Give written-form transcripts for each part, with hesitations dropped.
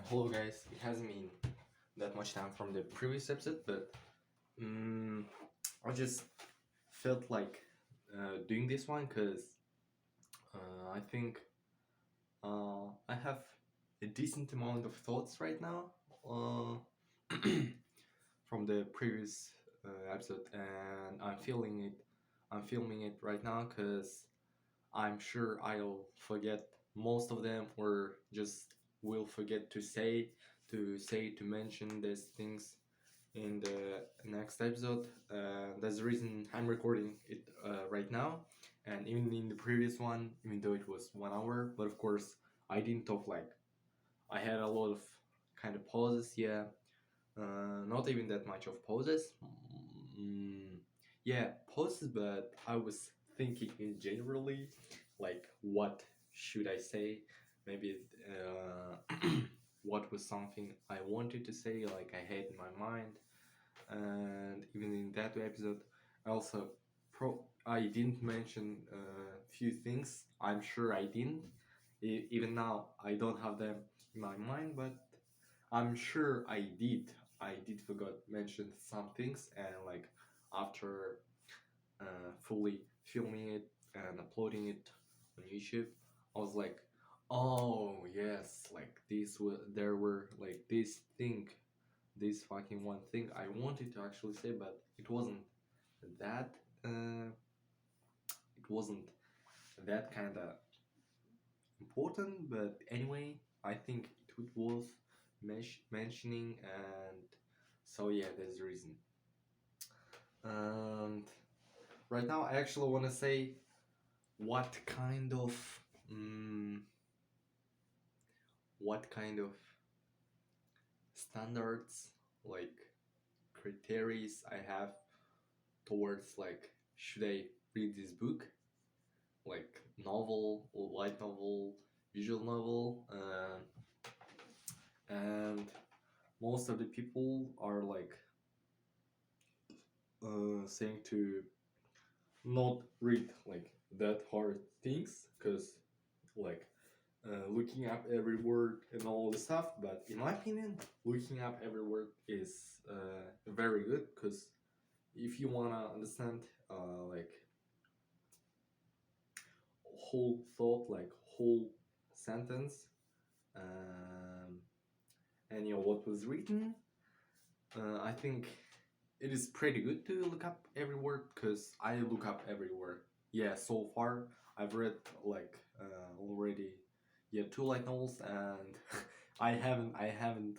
Hello guys, it hasn't been that much time from the previous episode, but I just felt like doing this one because I think I have a decent amount of thoughts right now from the previous episode, and I'm feeling it. I'm filming it right now because I'm sure I'll forget most of them, or just will forget to mention these things in the next episode. That's the reason I'm recording it right now. And even in the previous one, even though it was 1 hour, but of course I didn't talk like I had a lot of kind of pauses. Yeah, not even that much of pauses. Mm, yeah, pauses, but I was thinking in generally, like what should I say? Maybe what was something I wanted to say, like I had in my mind. And even in that episode, I also I didn't mention a few things. I'm sure I didn't. Even now, I don't have them in my mind, but I'm sure I did. I did forgot mention some things, and like after fully filming it and uploading it on YouTube, I was like, oh yes, like there were like this fucking one thing I wanted to actually say, but that uh, it wasn't that kind of important. But anyway, I think it was mentioning, and so yeah, that's the reason. And right now, I actually want to say what kind of mm, what kind of standards, like criteria I have towards like should I read this book, like novel or light novel, visual novel, and most of the people are like saying to not read like that hard things, because like looking up every word and all the stuff. But in my opinion, looking up every word is very good, because if you want to understand like whole thought, like whole sentence, um, and what was written, I think it is pretty good to look up every word, because I look up every word. Yeah, so far I've read like already, yeah, two light novels, and I haven't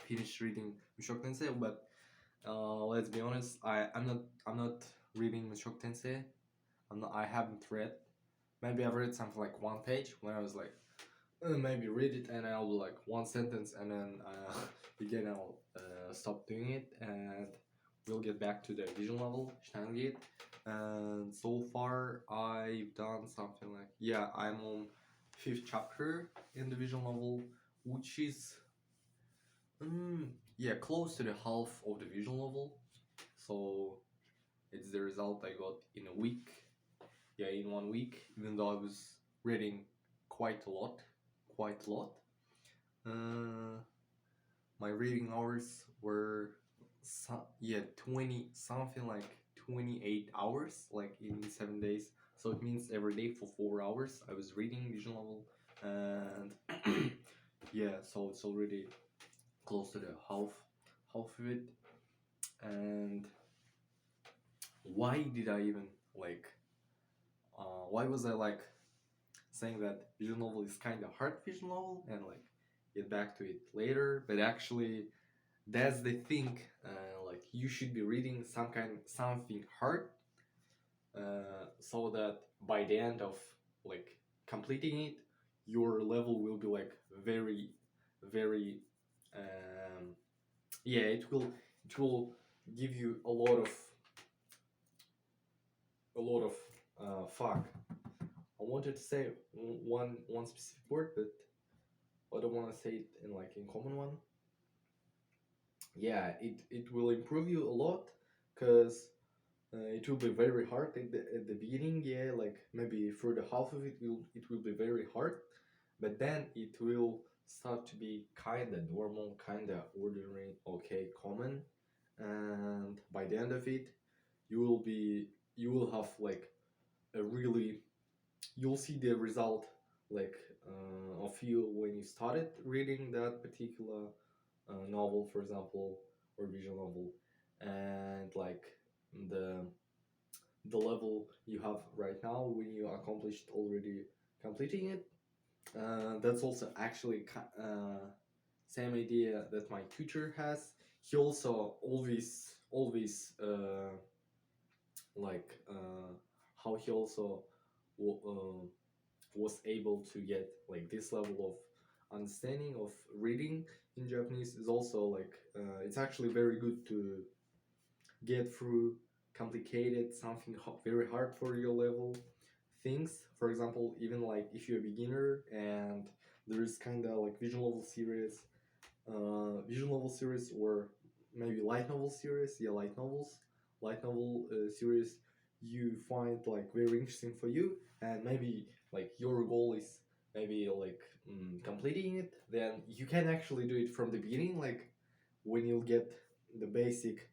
finished reading Mushoku Tensei, but let's be honest, I'm not reading Mushoku Tensei. I haven't read. Maybe I've read something like one page when I was like, maybe read it, and I'll do like one sentence, and then again I'll stop doing it, and we'll get back to the visual novel Steingate. And so far I've done something like, yeah, I'm on 5th chapter in the visual novel, which is yeah, close to the half of the visual novel. So it's the result I got in a week. Yeah, in 1 week, even though I was reading quite a lot, quite a lot. Uh, my reading hours were 20, something like 28 hours, like in 7 days. So it means every day for 4 hours I was reading visual novel, and yeah, so it's already close to the half of it. And why did I even like? Why was I like saying that visual novel is kind of hard visual novel, and like get back to it later? But actually, that's the thing. Like you should be reading something hard, so that by the end of like completing it, your level will be like very, very. Yeah, it will give you a lot of fuck. I wanted to say one specific word, but I don't want to say it in like in common one. Yeah, it will improve you a lot, because it will be very hard at the beginning. Yeah, like maybe for the half of it will be very hard, but then it will start to be kinda normal, kinda ordinary, okay, common, and by the end of it, you will have like a really you'll see the result like of you when you started reading that particular novel, for example, or visual novel, and like the the level you have right now when you accomplished already completing it. That's also actually same idea that my tutor has. He also always like how he also was able to get like this level of understanding of reading in Japanese is also like it's actually very good to get through complicated something very hard for your level things. For example, even like if you're a beginner and there's kind of like visual novel series or maybe light novel series, yeah, light novel series you find like very interesting for you, and maybe like your goal is maybe like completing it, then you can actually do it from the beginning, like when you'll get the basic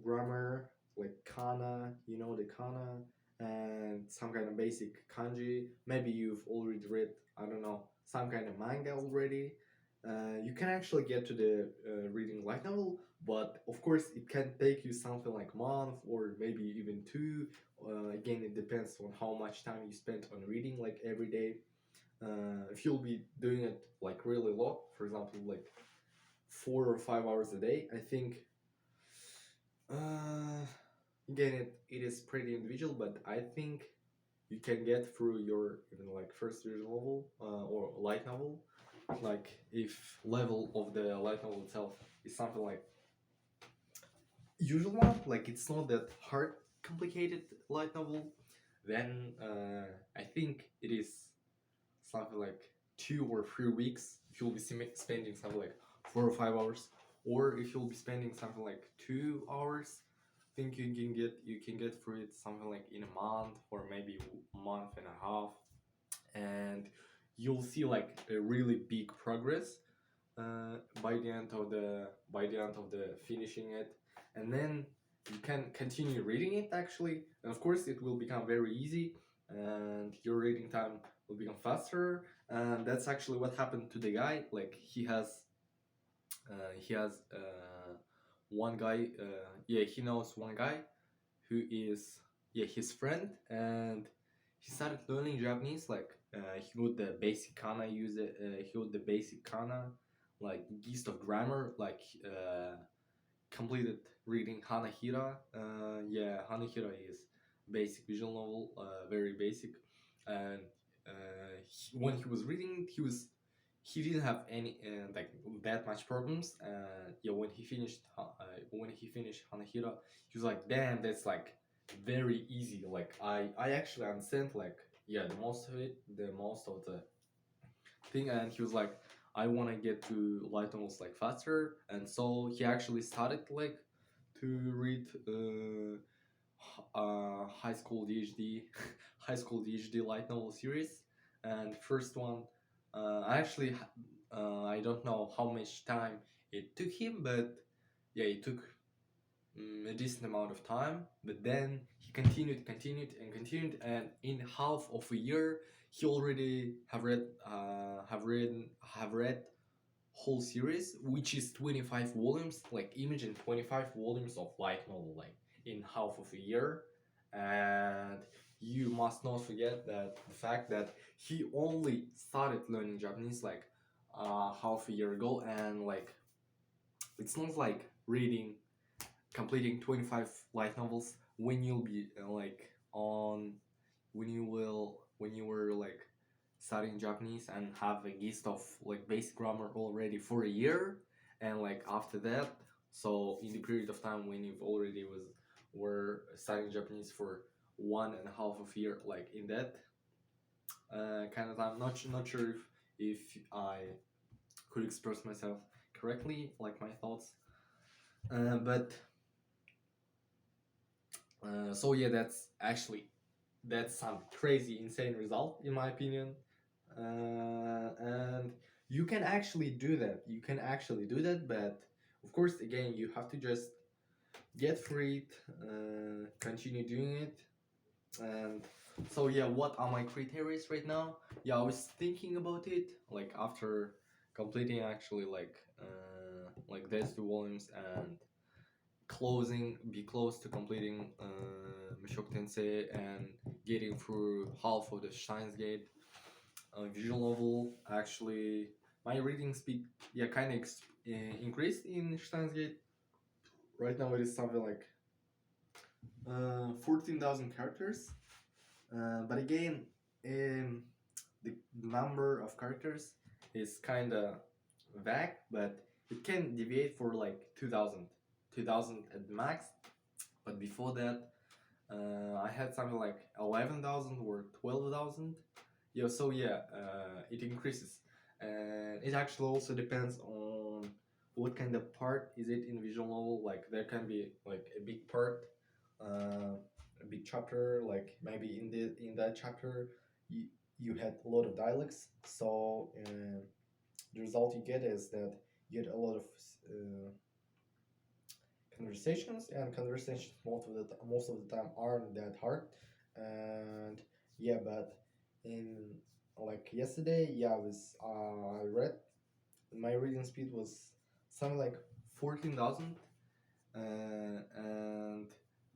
grammar, like kana, you know, the kana, and some kind of basic kanji. Maybe you've already read, I don't know, some kind of manga already. You can actually get to the reading light novel, but of course it can take you something like a month or maybe even two. Again, it depends on how much time you spend on reading, like every day. If you'll be doing it like really a lot, for example, like 4 or 5 hours a day, I think again it is pretty individual, but I think you can get through your even like first visual novel or light novel, like if level of the light novel itself is something like usual one, like it's not that hard complicated light novel, then I think it is something like 2 or 3 weeks if you'll be spending something like 4 or 5 hours, or if you'll be spending something like 2 hours, I think you can get through it something like in a month or maybe a month and a half, and you'll see like a really big progress by the end of the finishing it, and then you can continue reading it actually, and of course it will become very easy and your reading time will become faster. And that's actually what happened to the guy. Like he has one guy, yeah, he knows one guy who is, yeah, his friend, and he started learning Japanese. Like he got the basic kana, he got the basic kana, like gist of grammar, like completed reading Hanahira. Yeah, Hanahira is basic visual novel, very basic, and when he was reading, he didn't have any like that much problems. Yeah, when he finished Hanahira, he was like, "Damn, that's like very easy." Like I actually understand like yeah the most of the thing, and he was like, I want to get to light novels like faster, and so he actually started like to read high school DHD high school DHD light novel series. And first one, I don't know how much time it took him, but yeah, it took a decent amount of time. But then he continued, and in half of a year, he already have read whole series, which is 25 volumes. Like imagine 25 volumes of light novel, like in half of a year. And you must not forget that the fact that he only started learning Japanese like half a year ago, and like it's not like completing 25 light novels when you'll be like on when you were like studying Japanese and have a gist of like basic grammar already for a year, and like after that, so in the period of time when you've already were studying Japanese for 1.5 of year, like in that kind of time, not sure if I could express myself correctly, like my thoughts, but so yeah, that's some crazy insane result in my opinion. And you can actually do that. You can actually do that, but of course, again, you have to just get through it, continue doing it, and so yeah. What are my criteria right now? Yeah, I was thinking about it, like after completing actually like these two volumes and be close to completing Mushoku Tensei and getting through half of the Steins Gate visual novel. Actually, my reading speed, yeah, kind of increased in Steins Gate. Right now, it is something like 14,000 characters. But again, the number of characters is kind of vague, but it can deviate for like 2,000 at max. But before that, I had something like 11,000 or 12,000. Yeah, so yeah, it increases, and it actually also depends on what kind of part is it in visual novel. Like there can be like a big part, a big chapter. Like maybe in that chapter, you had a lot of dialects. So the result you get is that you get a lot of conversations, and conversations most of the time aren't that hard. And yeah, but in like yesterday, yeah, I read, my reading speed was something like 14,000, and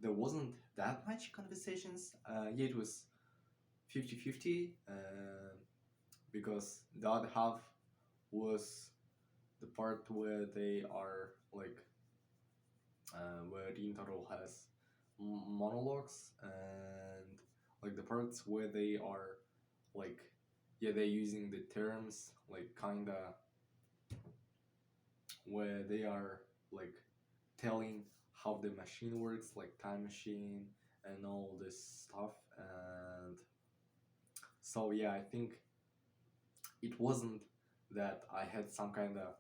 there wasn't that much conversations. Yeah, it was 50-50, because the other half was the part where they are like where Rintaro has monologues, and like the parts where they are like, yeah, they're using the terms like kinda, where they are like telling how the machine works, like time machine and all this stuff. And so yeah, I think it wasn't that I had some kind of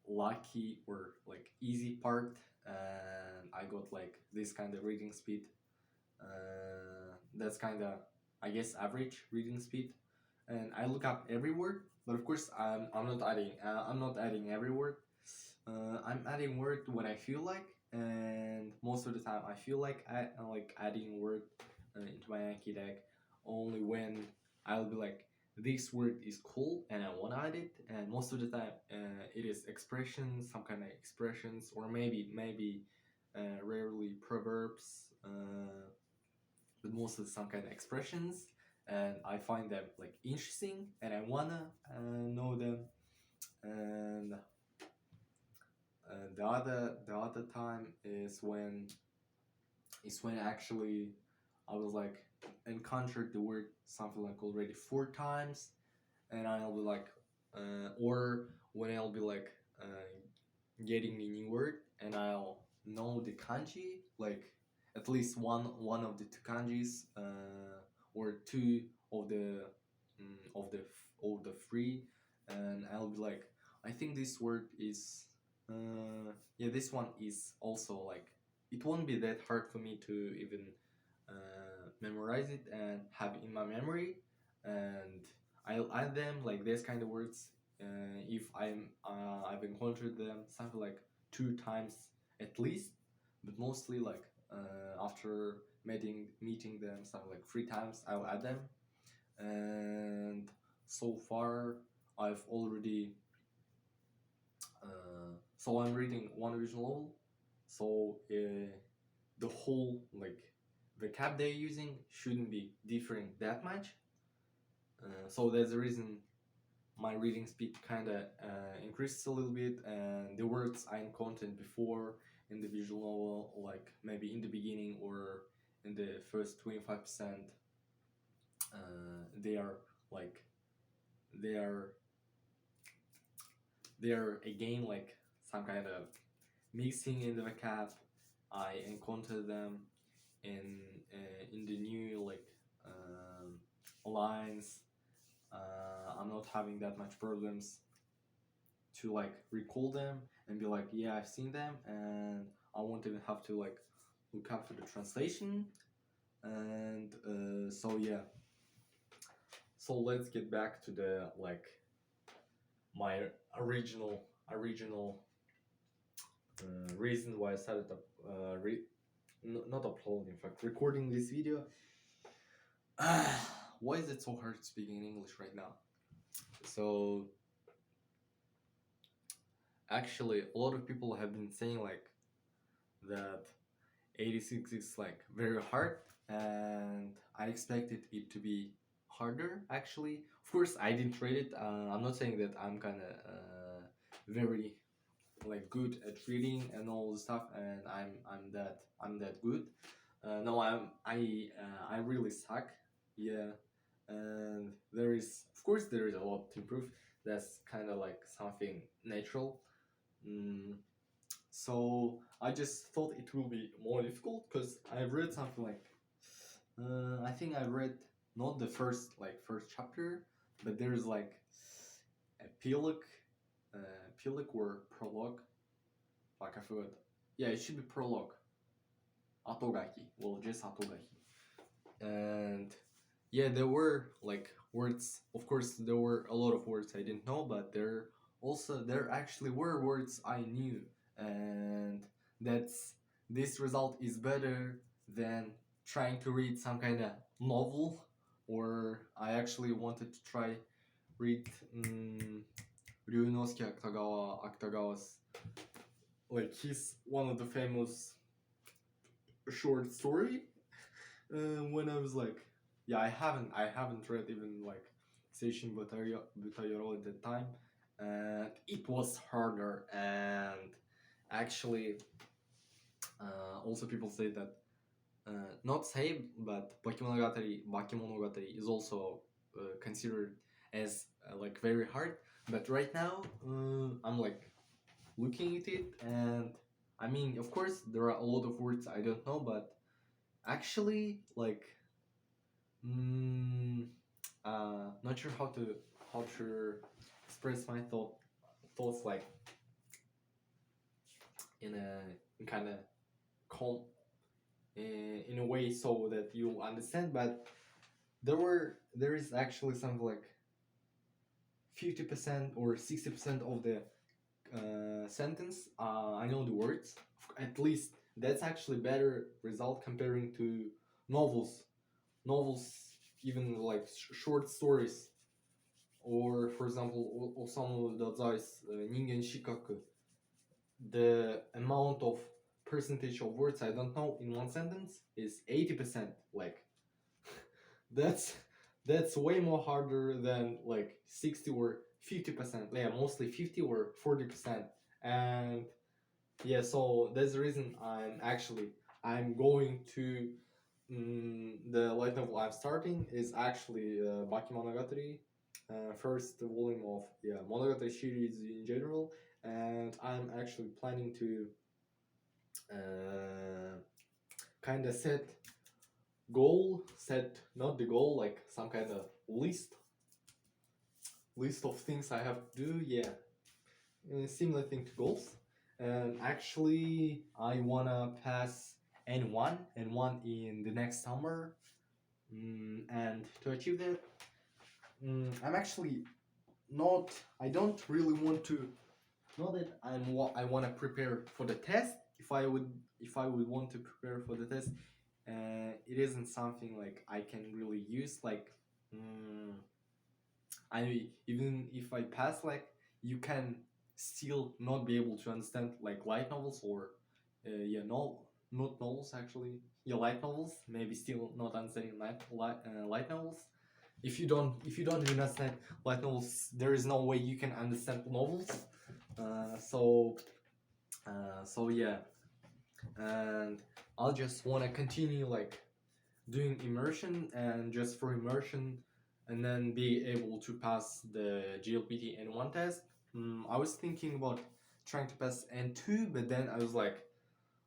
lucky or like easy part and I got like this kind of reading speed. That's kind of, I guess, average reading speed. And I look up every word, but of course I'm not adding every word. I'm adding word when I feel like, and most of the time I feel like adding word into my Anki deck only when I'll be like, this word is cool and I want to add it. And most of the time it is expressions, some kind of expressions, or maybe rarely proverbs, but mostly some kind of expressions. And I find them like interesting and I wanna know them. And the other time is when actually I was like encountered the word something like already 4 times, and I'll be like, or when I'll be like getting a new word and I'll know the kanji, like at least one of the two kanjis, or two of the of the three, and I'll be like, I think this word is yeah, this one is also like, it won't be that hard for me to even memorize it and have it in my memory, and I'll add them like this kind of words if I've encountered them something like 2 times at least, but mostly like after meeting them something like 3 times I'll add them. And so far I've already so I'm reading one visual novel, so the whole like the cap they're using shouldn't be different that much. So that's the reason my reading speed kind of increases a little bit, and the words I encountered before in the visual novel, like maybe in the beginning or in the first 25%, they are like they are again like some kind of mixing in the vocab. I encounter them in the new like lines. I'm not having that much problems to like recall them and be like, yeah, I've seen them, and I won't even have to like look up for the translation. And so yeah, so let's get back to the like my original reason why I started not uploading, in fact, recording this video. Why is it so hard speaking in English right now? So actually, a lot of people have been saying like that 86 is like very hard, and I expected it to be harder. Actually, of course, I didn't read it. I'm not saying that I'm kind of very like good at reading and all the stuff, and I'm that good. No, I really suck. Yeah, and there is, of course, there is a lot to improve. That's kind of like something natural. Mm, so I just thought it will be more difficult because I read something like I think I read not the first chapter, but there's like epilogue, epilogue or prologue. Like I forgot. Yeah, it should be prologue. Atogaki. Well, just atogaki. And yeah, there were like words. Of course, there were a lot of words I didn't know, but there actually were words I knew, and that's this result is better than trying to read some kind of novel. Or I actually wanted to try read Ryunosuke Akutagawa's, like he's one of the famous short story. When I was like, yeah, I haven't read even like Seishin Butayoro at that time, and it was harder. And actually, also people say that not say, but Bakemonogatari is also considered as like very hard. But right now, I'm like looking at it, and I mean, of course, there are a lot of words I don't know, but actually, like, not sure how to express my thoughts like in a kind of calm in a way so that you understand. But there is actually something like 50% or 60% of the sentence I know the words. At least that's actually better result comparing to novels. Even like short stories, or for example Osamu Dazai's Ningen Shikaku. The amount of percentage of words I don't know in one sentence is 80%. Like that's way more harder than like 60 or 50%. Yeah, mostly 50 or 40%. And yeah, so that's the reason I'm going to the light novel I'm starting is actually Bakemonogatari, first volume of Monogatari series in general, and I'm actually planning to kind of set not the goal, like some kind of list of things I have to do. Yeah, similar thing to goals. And actually, I wanna pass N1 in the next summer. And to achieve that, I'm actually not. I don't really want to. Not that I want to prepare for the test. If I would want to prepare for the test, it isn't something like I can really use. Like, I even if I pass, like you can still not be able to understand like light novels or not novels actually. Yeah, light novels. Maybe still not understanding light novels. If you don't even understand light novels, there is no way you can understand novels. So yeah, and I'll just want to continue like doing immersion, and just for immersion, and then be able to pass the GLPT N1 test. I was thinking about trying to pass N2, but then I was like,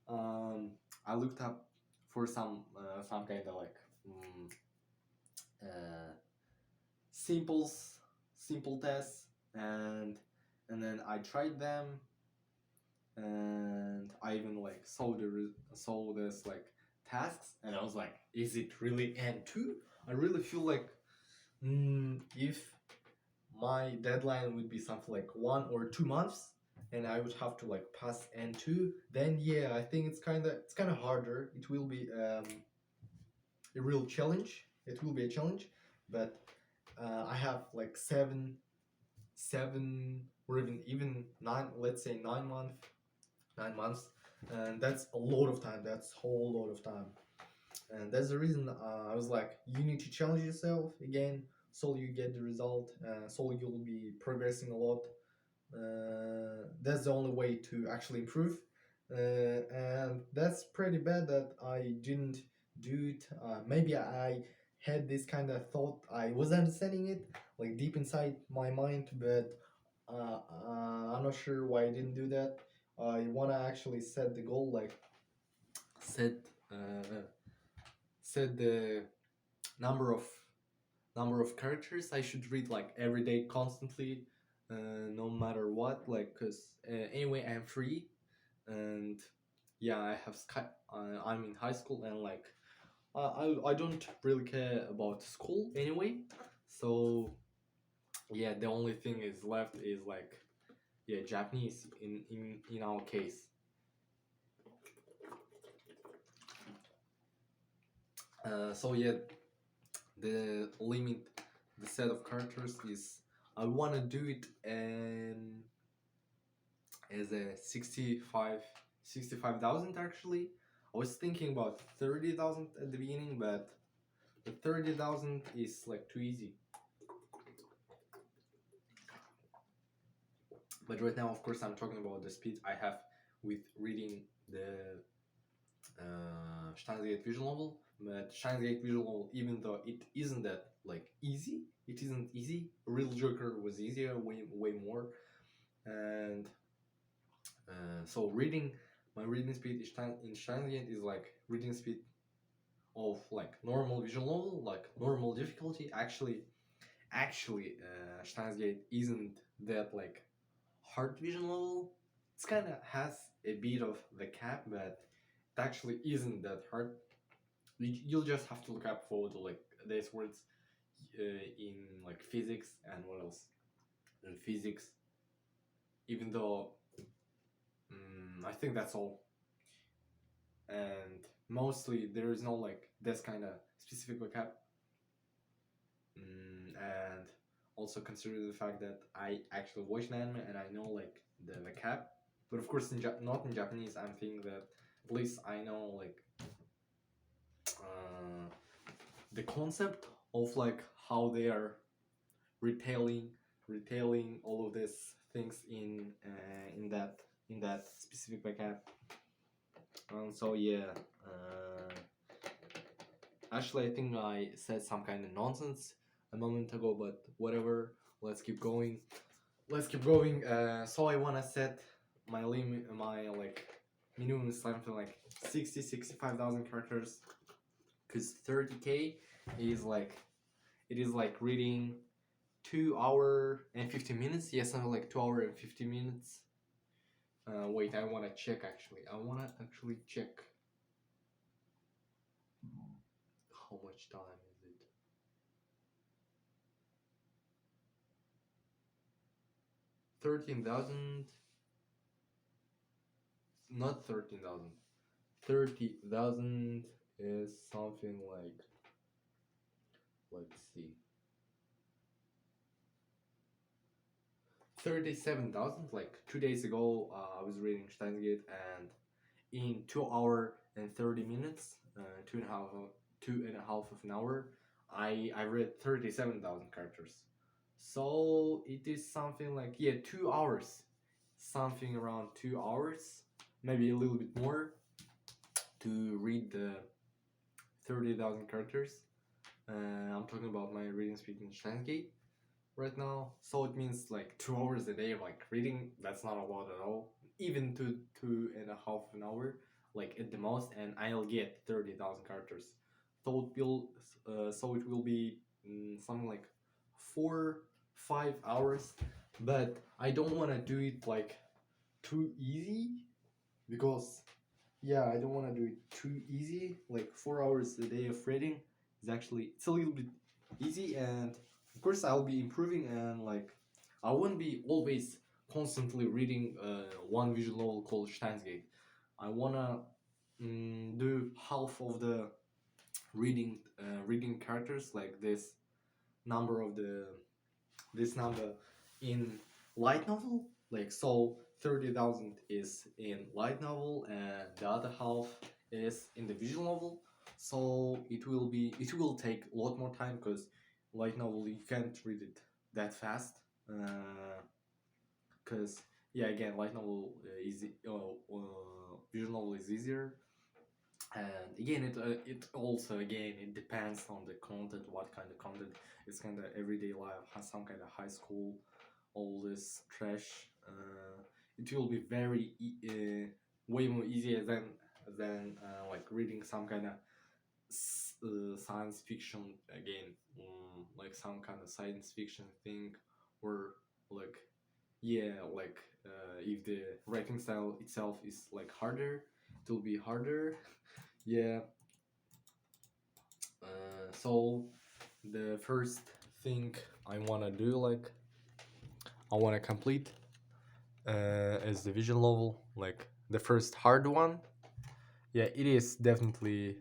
I looked up for some kind of like simple tests, and then I tried them, and I even like saw this like tasks, and I was like, is it really N2? I really feel like if my deadline would be something like 1 or 2 months, and I would have to like pass N2. Then yeah, I think it's kind of harder. It will be a real challenge. It will be a challenge, but I have like seven or even 9, let's say 9 months, and that's a lot of time. That's a whole lot of time, and that's the reason I was like, you need to challenge yourself again, so you get the result, so you'll be progressing a lot. That's the only way to actually improve, and that's pretty bad that I didn't do it. Maybe I had this kind of thought, I was understanding it like deep inside my mind, but I'm not sure why I didn't do that. I want to actually set the goal, like set uh, set the number of characters I should read like every day constantly, no matter what. Like, cause anyway I'm free, and yeah, I'm in high school, and like I don't really care about school anyway. So yeah, the only thing is left is like, yeah, Japanese in our case. So yeah, the limit, the set of characters is, I want to do it as a 65,000 actually. I was thinking about 30,000 at the beginning, but the 30,000 is like too easy. But right now, of course, I'm talking about the speed I have with reading the Steins Gate visual novel. But Steins Gate visual novel, even though it isn't that like easy, it isn't easy. Real Joker was easier, way more. And so my reading speed in Steins Gate is like reading speed of like normal visual novel, like normal difficulty. Actually, Steins Gate isn't that like hard visual novel. It's kind of has a bit of the cap, but it actually isn't that hard. You'll just have to look up for these words in like physics, and what else in physics. Even though I think that's all, and mostly there is no like this kind of specific vocab. And also consider the fact that I actually watch an anime and I know like the vocab, but of course not in Japanese. I'm thinking that at least I know like the concept of like how they are retailing all of these things in that specific vocab. So yeah, actually I think I said some kind of nonsense a moment ago, but whatever. Let's keep going. So I wanna set my limit, my like minimum is something like 65,000 characters, because 30k is like, it is like reading 2 hour and 50 minutes. Yes, something like 2 hour and 50 minutes. Wait, I wanna check actually. I wanna actually check how much time is it. Not 13,000. 30,000 is something like, let's see, 37,000. Like 2 days ago, I was reading Steins Gate, and in 2 hour and 30 minutes, two and a half of an hour, I read 37,000 characters. So it is something like, yeah, 2 hours, something around 2 hours, maybe a little bit more, to read the 30,000 characters. I'm talking about my reading speed in Steins Gate right now. So it means like 2 hours a day of like reading. That's not a lot at all. Even two and a half an hour, like at the most, and I'll get 30,000 characters. So it will be something like 4-5 hours. But I don't want to do it like too easy, because yeah, I don't want to do it too easy. Like 4 hours a day of reading is actually, it's a little bit easy, and of course I'll be improving, and like I won't be always constantly reading one visual novel called Steins Gate. I wanna do half of the reading characters, like number of the this number in light novel, like so 30,000 is in light novel and the other half is in the visual novel. So it will take a lot more time, because light novel you can't read it that fast, because yeah, again, light novel visual novel is easier. And again, it also, again, it depends on the content, what kind of content. It's kind of everyday life, has some kind of high school, all this trash. It will be way more easier than like reading some kind of science fiction, again, like some kind of science fiction thing, or like yeah, like if the writing style itself is like harder, it will be harder. Yeah. So the first thing I wanna do, like I wanna complete, is the visual novel, like the first hard one. Yeah, it is definitely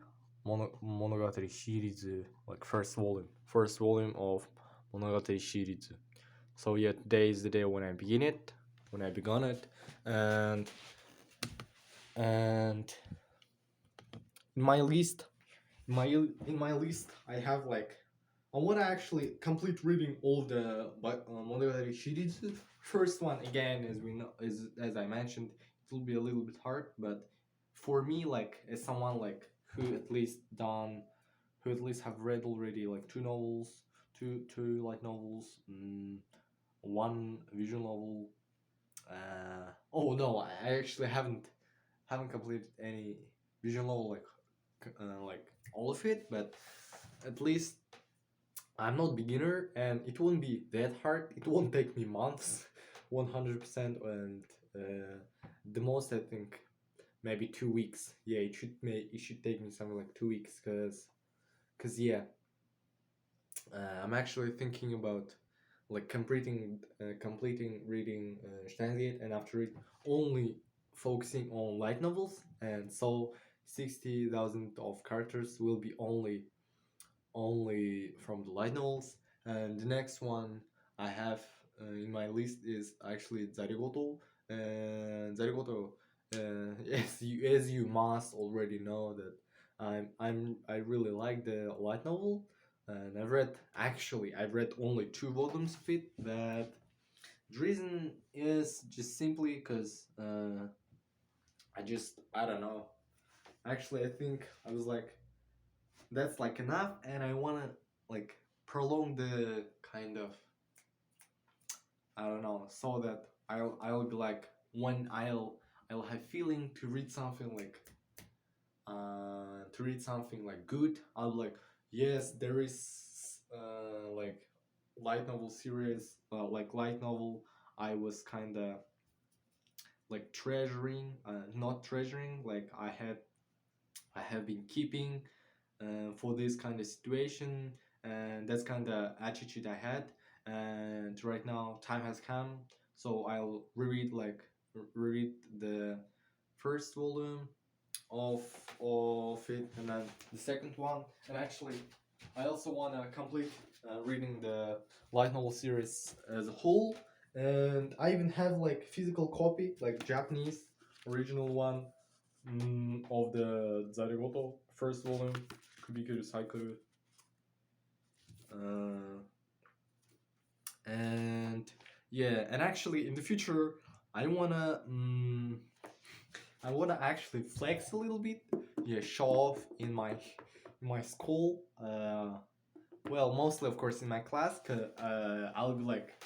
Monogatari series, like first volume of Monogatari series. So yeah, today is the day when I begun it, and and in my list, in my list, I have like I want to actually complete reading all the Monogatari series. First one, again, as we know, as I mentioned, it will be a little bit hard, but for me, like as someone like who at least have read already like two light novels, one visual novel. Oh no, I actually haven't completed any visual novel, like all of it, but at least I'm not beginner, and it won't be that hard. It won't take me months, 100%, and the most I think maybe 2 weeks. Yeah, it should take me something like 2 weeks, cause yeah, I'm actually thinking about like completing reading Steins Gate, and after it only focusing on light novels, and so 60,000 of characters will be only from the light novels. And the next one I have in my list is actually Zarigoto. And Zarigoto, as you must already know that I really like the light novel, and I've read only 2 volumes of it. But the reason is just simply because I don't know. Actually, I think I was like, that's like enough, and I wanna like prolong the kind of, I don't know, so that I'll be like, when I'll have feeling to read something like good, I'll be like, yes, there is like light novel series, like light novel I was kind of like treasuring, not treasuring, like I have been keeping for this kind of situation, and that's kind of attitude I had. And right now time has come, so I'll reread the first volume of it, and then the second one. And actually I also want to complete reading the light novel series as a whole, and I even have like physical copy, like Japanese original one, of the Zarigoto first volume, Kubikuru Cycle. And yeah, and actually in the future, I wanna I wanna actually flex a little bit. Yeah, show off in my school. Well, mostly of course in my class, cause I'll be like,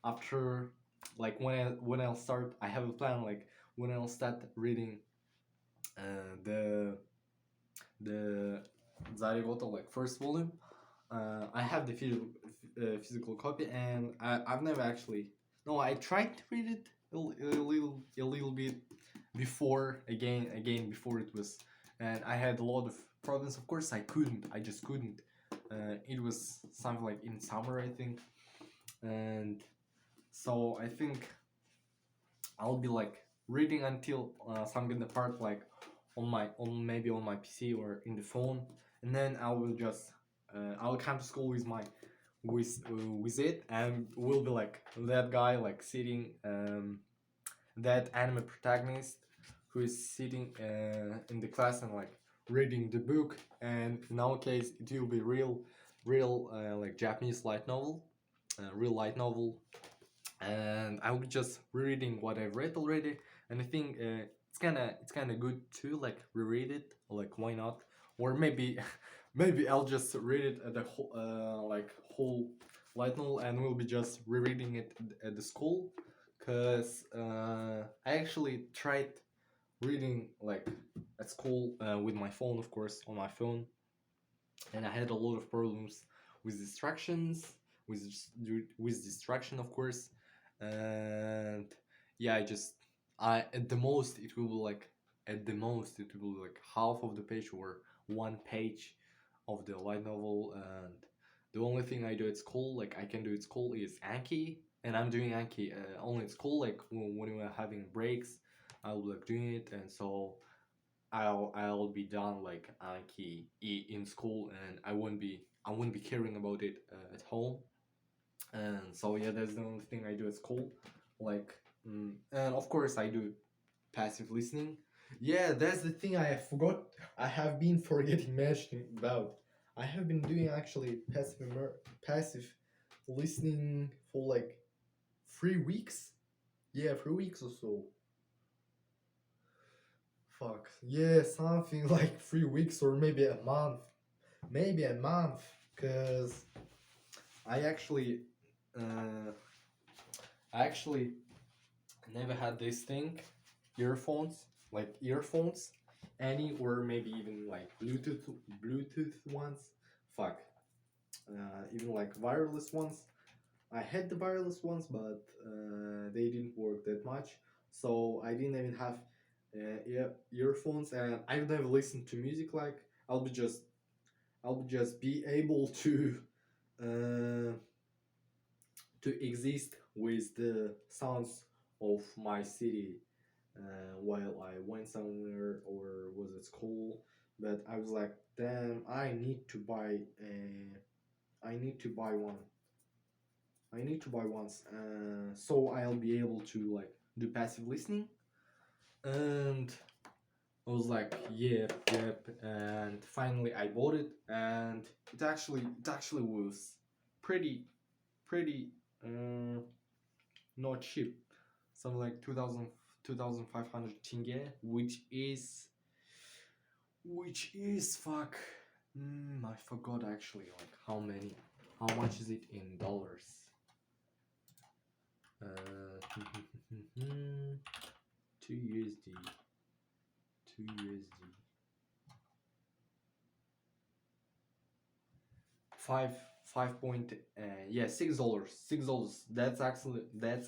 after, like when I'll start, I have a plan, like when I'll start reading the Zarigoto, like first volume. I have the physical copy, and I've never actually. No, I tried to read it a little bit before, again before it was, and I had a lot of problems. Of course, I couldn't. I just couldn't. It was something like in summer, I think, and so I think I'll be like reading until some good part, like on my PC or in the phone, and then I will just I'll come to school with my with it, and we'll be like that guy like sitting that anime protagonist who is sitting in the class and like reading the book, and in our case it will be real like Japanese light novel, real light novel, and I will be just rereading what I've read already, and I think it's kind of good to like reread it. Like why not? Or maybe maybe I'll just read it at the whole like whole light novel, and we'll be just rereading it at the school, cause I actually tried reading like at school with my phone, of course, on my phone, and I had a lot of problems with distractions, with with distraction, of course, and yeah, I at the most it will be like at the most it will be like half of the page or one page of the light novel, and the only thing I do at school, like I can do at school, is Anki, and I'm doing Anki only at school, like when we're having breaks, I'll be like doing it, and so I'll be done like Anki in school, and I won't be caring about it at home, and so yeah, that's the only thing I do at school, like and of course I do passive listening. Yeah, that's the thing I forgot. I have been forgetting mentioning about. I have been doing actually passive listening for like 3 weeks. Yeah, 3 weeks or so. Fuck. Yeah, something like 3 weeks or maybe a month. Maybe a month. Cause I actually, uh, I actually never had this thing, earphones, like earphones, any or maybe even like Bluetooth ones. Fuck. Even like wireless ones. I had the wireless ones, but they didn't work that much. So I didn't even have earphones, and I would never listen to music. Like I'll be just be able uh, to exist with the sounds of my city while I went somewhere or was at school. But I was like, damn, I need to buy one. I need to buy ones, so I'll be able to like do passive listening. And I was like, yep, and finally I bought it, and it actually was pretty pretty uh, not cheap, something like 2,500 tenge, which is fuck. I forgot actually like how much is it in dollars? Uh, 2 USD, 2 USD, five point yeah, $6, $6. That's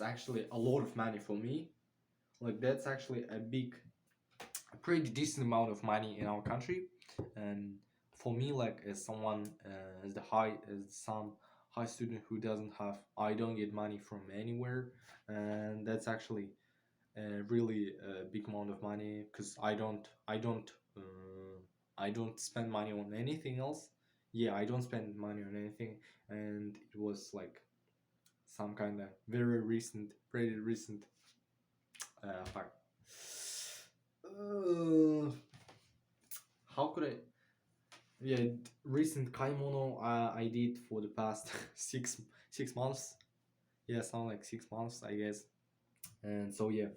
actually a lot of money for me. Like that's actually a pretty decent amount of money in our country, and for me, like as someone as some high student who doesn't have, I don't get money from anywhere, and that's actually really big amount of money, because I don't spend money on anything else. Yeah, I don't spend money on anything, and it was like some kind of very recent, pretty recent fact. Uh, how could I? Yeah, recent kaimono I did for the past six months. Yeah, sound like 6 months, I guess. And so yeah,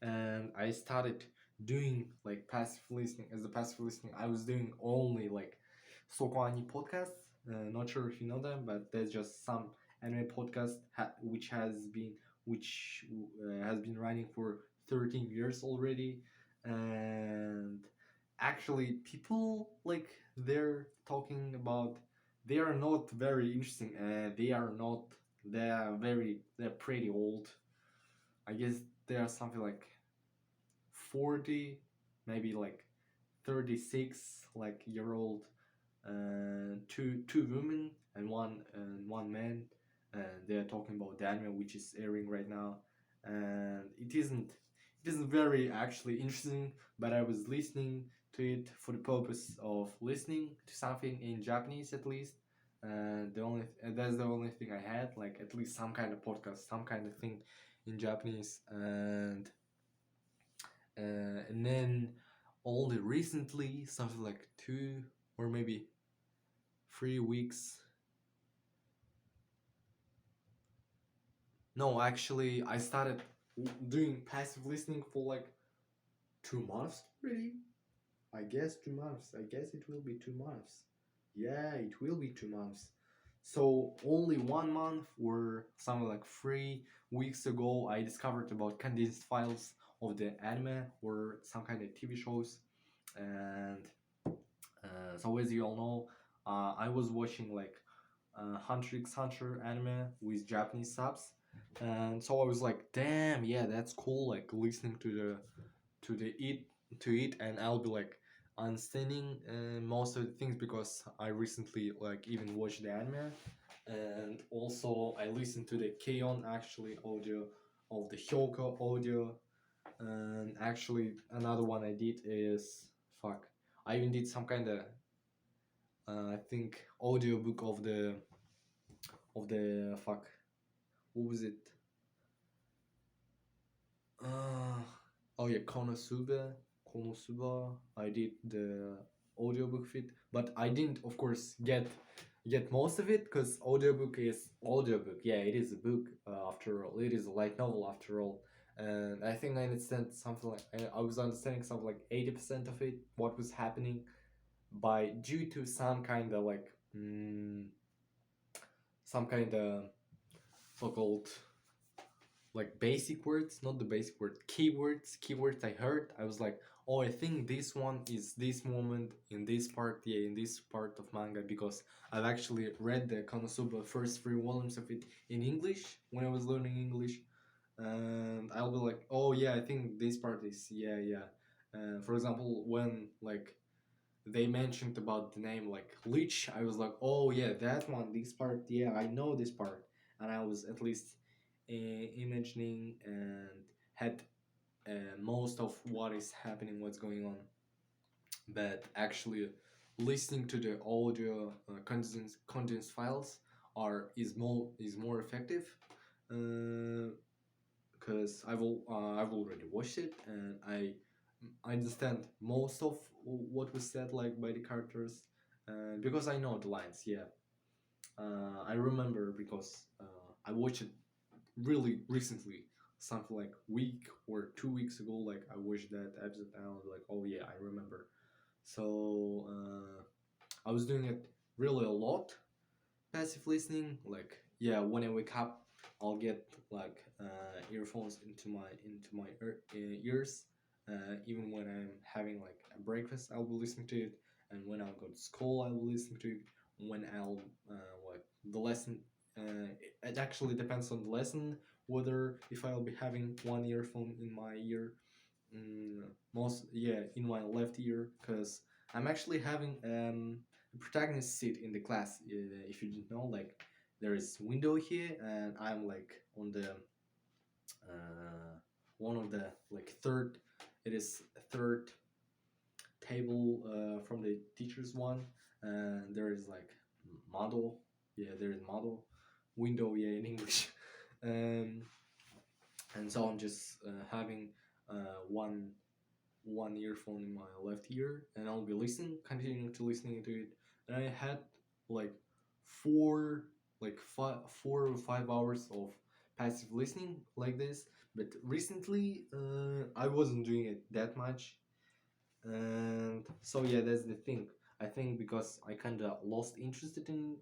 and I started doing like passive listening. As a passive listening, I was doing only like Sokoani podcasts. Not sure if you know them, but there's just some anime podcast which has been running for 13 years already, and actually people like they're talking about, they are not very interesting. They're pretty old. I guess they are something like 40, maybe like 36 like year old two women and one man, and they're talking about the anime which is airing right now, and it isn't very actually interesting, but I was listening to it for the purpose of listening to something in Japanese at least. That's the only thing I had, like at least some kind of podcast, some kind of thing in Japanese, and then only recently, something like 2 or maybe 3 weeks. No, actually, I started doing passive listening for like 2 months already. I guess 2 months. I guess it will be 2 months. Yeah, it will be 2 months. So only 1 month or something like 3 weeks ago, I discovered about condensed files of the anime or some kind of TV shows, and so as you all know, I was watching like Hunter x Hunter anime with Japanese subs, and so I was like, damn, yeah, that's cool. Like listening to it, and I'll be like understanding most of the things because I recently like even watched the anime, and also I listened to the K-On actually audio of the Hyoko audio, and actually another one I did is fuck. I even did some kind of I think audiobook of the fuck. What was it? Uh, oh yeah, Konosuba. I did the audiobook fit, but I didn't, of course, get most of it because audiobook is audiobook. Yeah, it is a book after all. It is a light novel after all. And I think I understand something like I was understanding something like 80% of it, what was happening, by due to some kind of like some kind of so-called like basic words, not the basic word, keywords I heard. I was like, oh, I think this one is this moment in this part, yeah, in this part of manga, because I've actually read the Konosuba first 3 volumes of it in English when I was learning English, and I'll be like, oh yeah, I think this part is, yeah. For example, when like they mentioned about the name like Lich, I was like, oh yeah, that one, this part, yeah, I know this part, and I was at least imagining and had most of what is happening, what's going on. But actually, listening to the audio contents files is more effective, because I've already watched it, and I understand most of what was said like by the characters, because I know the lines. Yeah, I remember because I watched it really recently, something like week or 2 weeks ago. Like I watched that episode and I was like, oh yeah, I remember. So I was doing it really a lot, passive listening. Like yeah, when I wake up, I'll get like earphones into my ears. Even when I'm having like a breakfast, I'll be listening to it, and when I'll go to school, I will listen to it. When I'll like the lesson, it actually depends on the lesson whether if I'll be having one earphone in my ear, most yeah, in my left ear, because I'm actually having a protagonist seat in the class. If you didn't know, like there is window here, and I'm like on the one of the like third. It is a third table from the teacher's one, and there is like model. Yeah, there is model window. Yeah, in English. um, and so I'm just having one earphone in my left ear, and I'll be continuing to listening to it. And I had like four or 5 hours of passive listening like this. But recently, I wasn't doing it that much, and so yeah, that's the thing. I think because I kind of lost interest in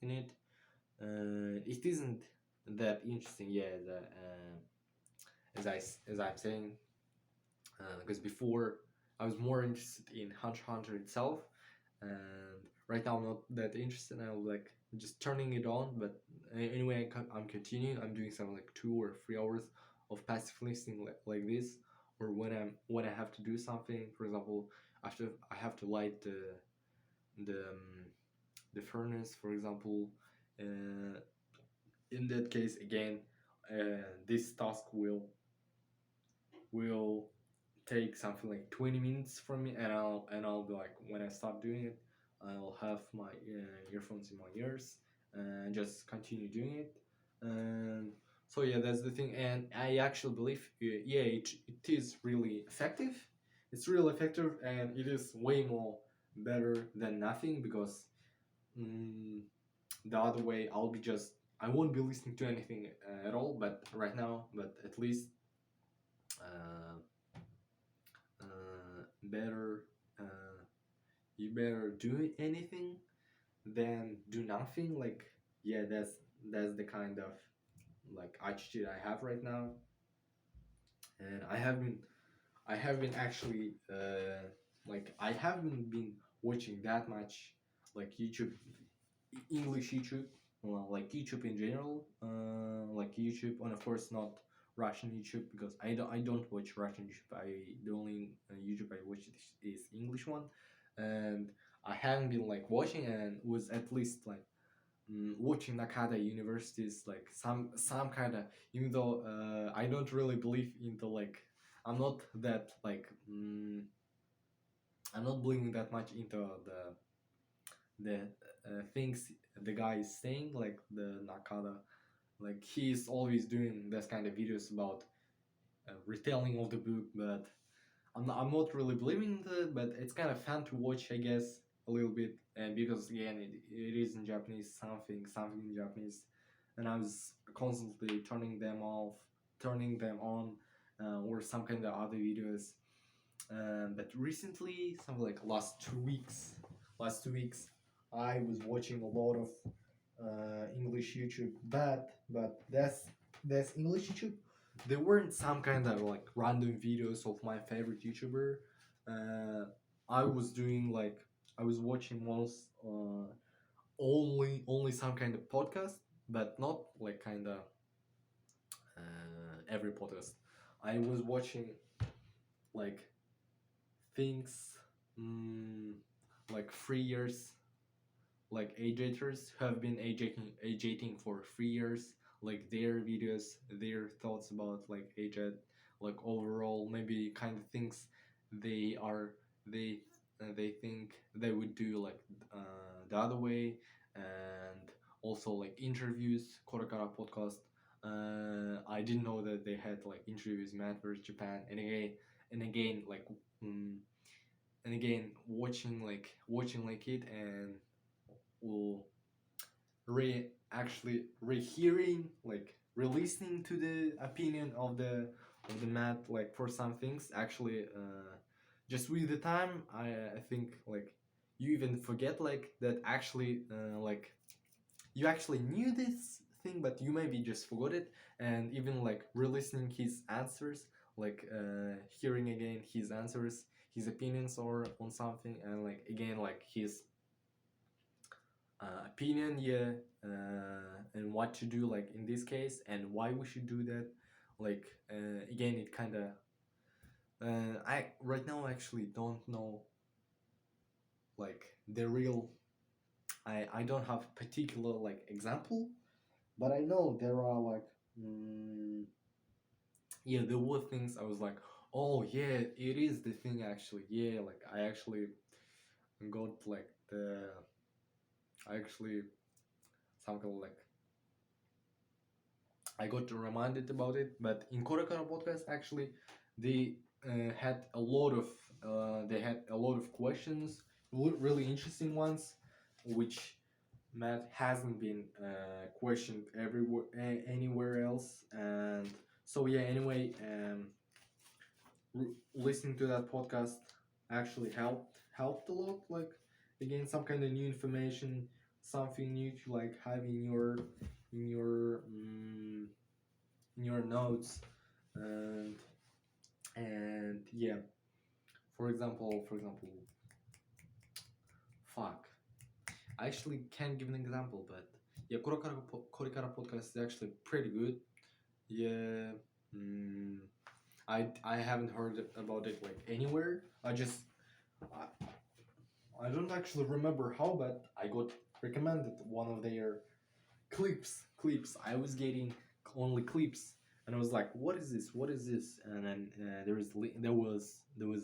it. It isn't that interesting, yeah. As I'm saying, because before I was more interested in Hunter x Hunter itself, and right now I'm not that interested. I'm like just turning it on, but anyway, I'm continuing. I'm doing something like 2 or 3 hours of passive listening like this, or when I have to do something. For example, after I have to light the furnace, for example. In that case, again, this task will take something like 20 minutes from me, and I'll be like, when I start doing it, I'll have my earphones in my ears and just continue doing it. And so yeah, that's the thing. And I actually believe, yeah, it is really effective. It's really effective, and it is way more better than nothing, because mm, the other way, I won't be listening to anything at all, but right now, but at least uh, better, you better do anything than do nothing. Like, yeah, that's the kind of like attitude I have right now. And I have been actually like, I haven't been watching that much like YouTube, English YouTube, well, like YouTube in general, like YouTube, and of course not Russian YouTube, because I don't watch Russian YouTube. The only YouTube I watch is English one, and I haven't been like watching, and was at least like watching Nakada universities, like some kind of, even though I don't really believe into like, I'm not that like I'm not believing that much into the things the guy is saying, like the Nakada, like he's always doing this kind of videos about retelling of the book, but I'm not really believing it, but it's kind of fun to watch, I guess, a little bit, and because again, it is in Japanese, something in Japanese, and I was constantly turning them on, or some kind of other videos. But recently, something like last 2 weeks, I was watching a lot of English YouTube, but that's English YouTube. There weren't some kind of like random videos of my favorite YouTuber. Uh, I was doing like, I was watching most only some kind of podcast, but not like kind of every podcast. I was watching like things, mm, like 3 years, like agitators who have been agitating for 3 years, like their videos, their thoughts about like agit, like overall maybe kind of things they are they they think they would do like the other way, and also like interviews, Korakara podcast. I didn't know that they had like interviews Matt versus Japan, and again like mm, and again watching like it, and will rehearing, like re-listening to the opinion of the Matt, like for some things actually, just with the time, I think like you even forget like that actually, like you actually knew this thing, but you maybe just forgot it, and even like re-listening his answers, like hearing again his answers, his opinions or on something, and like again like his opinion, yeah, and what to do like in this case, and why we should do that, like again it kind of, I right now actually don't know like the real, I don't have particular like example, but I know there are like, yeah, there were things I was like, oh yeah, it is the thing actually, yeah, like I actually got like the I actually something like I got reminded about it. But in Korakara podcast, actually, they had a lot of questions, really interesting ones, which Matt hasn't been questioned everywhere, anywhere else. And so yeah, anyway, listening to that podcast actually helped a lot. Like again, some kind of new information, something new to like have in your um, in your notes, and yeah, for example, fuck, I actually can't give an example, but yeah, Korikara podcast is actually pretty good. Yeah, mm, I haven't heard about it like anywhere. I just I don't actually remember how, but I got recommended one of their clips. I was getting only clips, and I was like, "What is this? What is this?" And then there was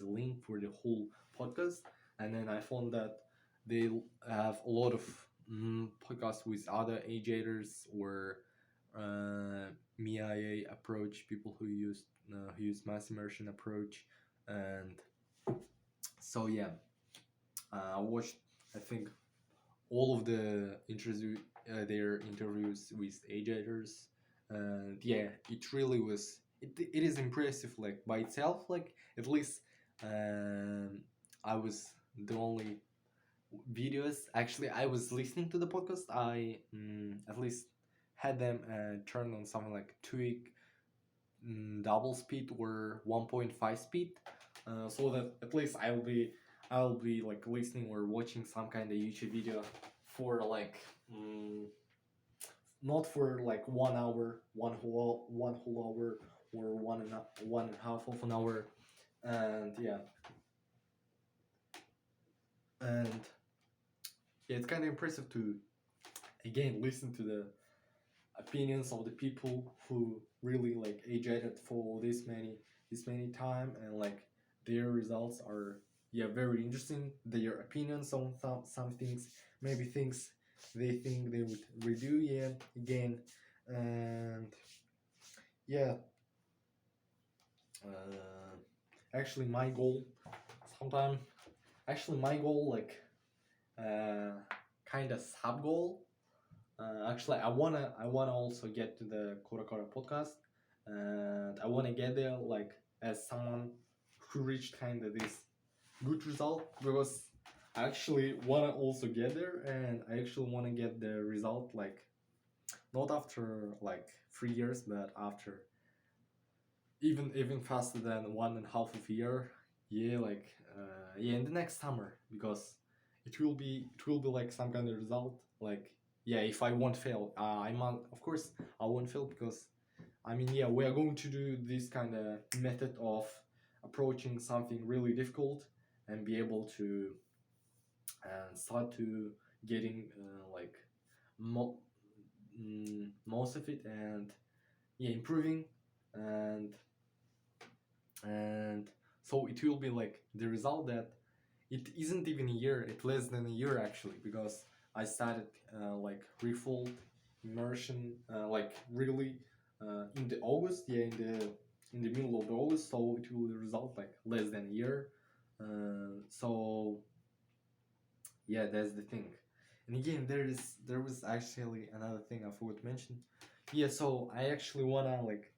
a link for the whole podcast, and then I found that they have a lot of podcasts with other aviators or MIA approach, people who use mass immersion approach, and so yeah, I watched, I think, all of their interviews with aviators, and yeah, it really was. It is impressive, like by itself. Like at least, I was the only videos. Actually, I was listening to the podcast. I at least had them turned on something like 2x double speed or 1.5 speed, so that at least I'll be like listening or watching some kind of YouTube video for like not for like 1 hour, one whole hour, or one and a half of an hour, and yeah, and yeah, it's kind of impressive to again listen to the opinions of the people who really like aged for this many time, and like their results are, yeah, very interesting. Their opinions on some things, maybe things they think they would redo, yeah, again, and yeah, actually my goal sometime my goal, like kind of sub goal. Actually, I wanna also get to the Kora Kora podcast, and I wanna get there like as someone who reached kind of this good result, because I actually wanna also get there, and I actually wanna get the result like not after like 3 years, but after even faster than 1.5 year. Yeah, like yeah, in the next summer, because it will be like some kind of result, like yeah, if I won't fail, of course I won't fail, because I mean, yeah, we are going to do this kind of method of approaching something really difficult and be able to start to getting like most of it, and yeah, improving, and and so it will be like the result that it isn't even a year, it's less than a year actually, because I started like refold immersion like really in the August, yeah, in the middle of the August, so it will result like less than a year. So yeah, that's the thing. And again, there was actually another thing I forgot to mention. Yeah, so I actually wanna like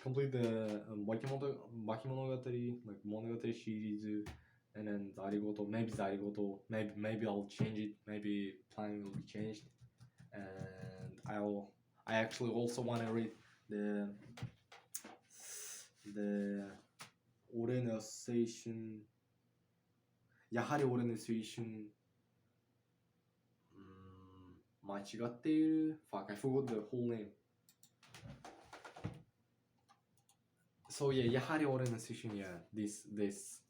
complete the Baki Monogatari, like Monogatari series, and then Zarigoto, maybe I'll change it, maybe plan will be changed, and I actually also wanna read the the 俺の青春やはり俺の青春間違っている Fuck, I forgot the whole name. So yeah, やはり俺の青春, yeah, this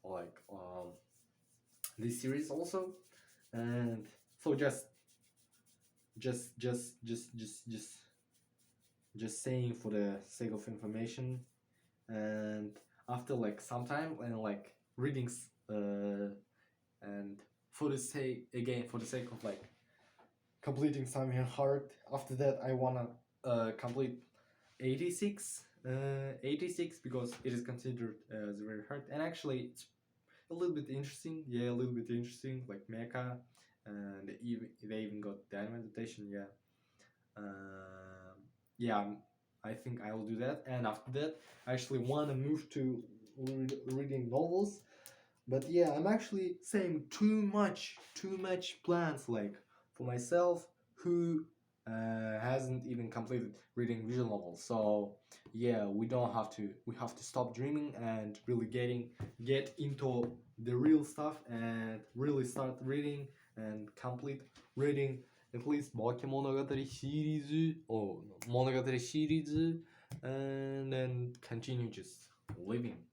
like this series also, and so just saying for the sake of information, and after like some time and like readings, and for the sake of like completing something hard, after that I wanna complete 86 because it is considered as very hard, and actually it's a little bit interesting, like mecha, and they even got dynamite adaptation, yeah. Yeah, I think I will do that, and after that I actually want to move to reading novels. But yeah, I'm actually saying too much plans, like for myself, who hasn't even completed reading visual novels. So yeah, we have to stop dreaming and really get into the real stuff and really start reading and complete reading at least Baki Monogatari series, and then continue just living.